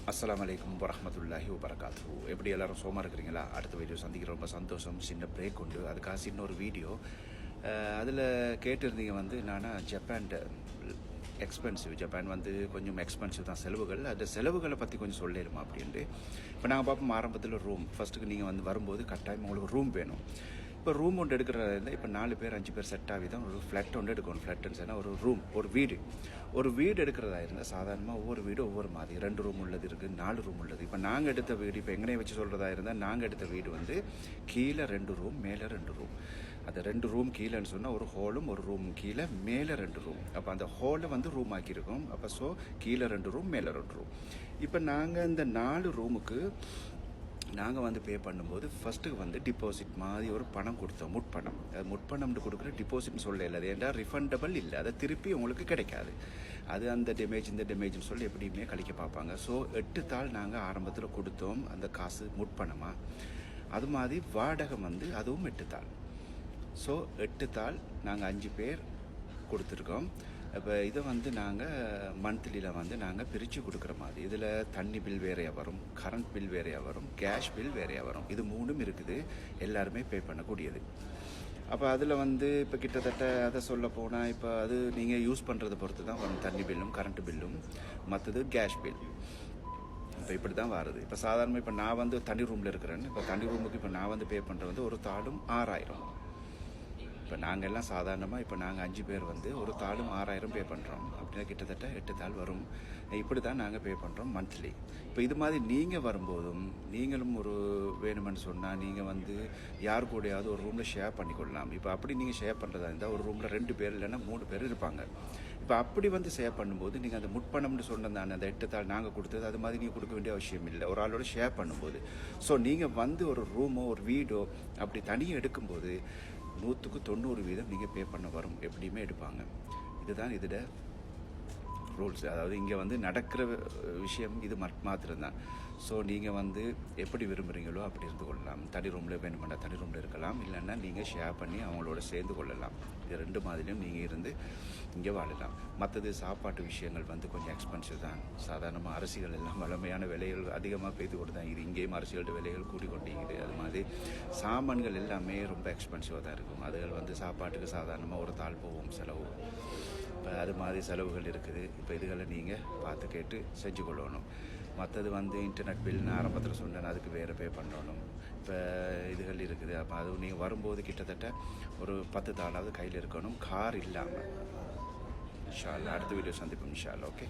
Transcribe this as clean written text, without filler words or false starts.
அஸ்ஸலாமு அலைக்கும் வரஹ்மத்துல்லாஹி வபரகாத்துஹு. எப்படி எல்லாரும் சோமா இருக்கிறீங்களா? அடுத்த வீடியோ சந்திக்கிற ரொம்ப சந்தோஷம். சின்ன பிரேக் உண்டு, அதுக்காக சின்ன ஒரு வீடியோ. அதில் கேட்டிருந்தீங்க வந்து என்னன்னா ஜப்பான் எக்ஸ்பென்சிவ். ஜப்பான் வந்து கொஞ்சம் எக்ஸ்பென்சிவ் தான் செலவுகள். அந்த செலவுகளை பற்றி கொஞ்சம் சொல்லிடுமா அப்படின்ட்டு. இப்போ நாங்கள் பார்ப்போம் ஆரம்பத்தில் ரூம். ஃபஸ்ட்டுக்கு நீங்கள் வந்து வரும்போது கட்டாயம் உங்களுக்கு ரூம் வேணும். இப்போ ரூம் ஒன்று எடுக்கிறதா இருந்தால் இப்போ 4 பேர் 5 பேர் செட் ஆகி தான் ஒரு ஃப்ளாட் ஒன்று எடுக்கணும். ஃப்ளாட்டுன்னு சொன்னால் ஒரு ரூம், ஒரு வீடு எடுக்கிறதா இருந்தால் சாதாரணமாக ஒவ்வொரு வீடு ஒவ்வொரு மாதிரி 2 ரூம் உள்ளது இருக்குது, 4 ரூம் உள்ளது. இப்போ நாங்கள் எடுத்த வீடு, இப்போ எங்கனையே வச்சு சொல்கிறதா இருந்தால் நாங்கள் எடுத்த வீடு வந்து கீழே 2 ரூம், மேலே 2 ரூம். அந்த 2 ரூம் கீழேன்னு சொன்னால் ஒரு ஹாலும் ஒரு ரூம் கீழே, மேலே 2 ரூம். அப்போ அந்த ஹாலை வந்து ரூம் ஆக்கியிருக்கோம். அப்போ ஸோ கீழே 2 ரூம், மேலே 2 ரூம். இப்போ நாங்கள் இந்த 4 ரூமுக்கு நாங்கள் வந்து பே பண்ணும்போது ஃபஸ்ட்டுக்கு வந்து டிபாசிட் மாதிரி ஒரு பணம் கொடுத்தோம். முட்பணம். அது முட்பணம்னு கொடுக்குற டிபாசிட்னு சொல்லல. அது ஏன்டா ரிஃபண்டபிள் இல்லை, அதை திருப்பி உங்களுக்கு கிடைக்காது. அது அந்த டேமேஜ் இந்த டேமேஜ்னு சொல்லி எப்படியுமே கழிக்க பார்ப்பாங்க. ஸோ 8 தாள் நாங்கள் ஆரம்பத்தில் கொடுத்தோம் அந்த காசு முட்பணமாக. அது மாதிரி வாடகை வந்து அதுவும் 8 தாள். ஸோ 8 தாள் நாங்கள் 5 பேர் கொடுத்துருக்கோம். இப்போ இதை வந்து நாங்கள் மந்த்லியில் வந்து நாங்கள் பிரித்து கொடுக்குற மாதிரி. இதில் தண்ணி பில் வேறையாக வரும், கரண்ட் பில் வேறையாக வரும், கேஷ் பில் வேறையாக வரும். இது 3ம் இருக்குது, எல்லாருமே பே பண்ணக்கூடியது. அப்போ அதில் வந்து இப்போ கிட்டத்தட்ட அதை சொல்ல போனால் இப்போ அது நீங்கள் யூஸ் பண்ணுறதை பொறுத்து தான் வரும். தண்ணி பில்லும் கரண்ட் பில்லும், மற்றது கேஷ் பில். இப்போ இப்படி தான் வருது. இப்போ சாதாரணமாக இப்போ நான் வந்து தனி ரூமில் இருக்கிறேன்னு, இப்போ தனி ரூமுக்கு இப்போ நான் வந்து பே பண்ணுறது வந்து ஒரு தாளும் 6000. இப்போ நாங்கள் எல்லாம் சாதாரணமாக இப்போ நாங்கள் 5 பேர் வந்து ஒரு தாளும் 6000 பே பண்ணுறோம். அப்படின்னா கிட்டத்தட்ட 8 தாள் வரும். இப்படி தான் நாங்கள் பே பண்ணுறோம் மந்த்லி. இப்போ இது மாதிரி நீங்கள் வரும்போதும் நீங்களும் ஒரு வேணுமென்னு சொன்னால் நீங்கள் வந்து யார் கூடயாவது ஒரு ரூமில் ஷேர் பண்ணிக்கொள்ளலாம். இப்போ அப்படி நீங்கள் ஷேர் பண்ணுறதா இருந்தால் ஒரு ரூமில் 2 பேர் இல்லைன்னா 3 பேர் இருப்பாங்க. இப்போ அப்படி வந்து ஷேர் பண்ணும்போது நீங்கள் அந்த முட்பணம்னு சொன்னதானே அந்த 8 தாள் நாங்கள் கொடுத்தது, அது மாதிரி நீங்கள் கொடுக்க வேண்டிய அவசியம் இல்லை ஒரு ஆளோட ஷேர் பண்ணும்போது. ஸோ நீங்கள் வந்து ஒரு ரூமோ ஒரு வீடோ அப்படி தனியாக எடுக்கும்போது 100% நீங்கள் பே பண்ண வரும். எப்படியுமே எடுப்பாங்க. இதுதான் இதோட ரூல்ஸ். அதாவது இங்கே வந்து நடக்கிற விஷயம் இது மாத்திரம்தான். ஸோ நீங்கள் வந்து எப்படி விரும்புகிறீங்களோ அப்படி இருந்து கொள்ளலாம். தனி ரூமில் வேணுமெண்டா தனி ரூமில் இருக்கலாம், இல்லைன்னா நீங்கள் ஷேர் பண்ணி அவங்களோட சேர்ந்து கொள்ளலாம். இது 2 மாதிரியும் நீங்கள் இருந்து இங்கே வாழலாம். மற்றது சாப்பாட்டு விஷயங்கள் வந்து கொஞ்சம் எக்ஸ்பென்சிவ் தான். சாதாரணமாக அரிசிகள் எல்லாம் வளமையான விலைகள் அதிகமாக பெய்து கொண்டு தான் இது. இங்கேயும் அரிசிகளோட விலைகள் கூடிக்கொண்டிருக்குது. அது மாதிரி சாமான்கள் எல்லாமே ரொம்ப எக்ஸ்பென்சிவாக தான் இருக்கும். அதுகள் வந்து சாப்பாட்டுக்கு சாதாரணமாக ஒரு தாள் போகும் செலவு. இப்போ அது மாதிரி செலவுகள் இருக்குது. இப்போ இதுகளை நீங்கள் பார்த்து கேட்டு செஞ்சு கொள்ளணும். மற்றது வந்து இன்டர்நெட் பில் நான் ஆரம்பத்தில் சொன்னேன், அதுக்கு வேறு பே பண்ணணும். இப்போ இதுகள் இருக்குது. அப்போ அது நீங்கள் வரும்போது கிட்டத்தட்ட ஒரு 10 தாளாவது கையில் இருக்கணும், கார் இல்லாமல். இன்ஷா அல்லாஹ் அடுத்த வீடியோ சந்திப்போம் இன்ஷா அல்லாஹ். ஓகே.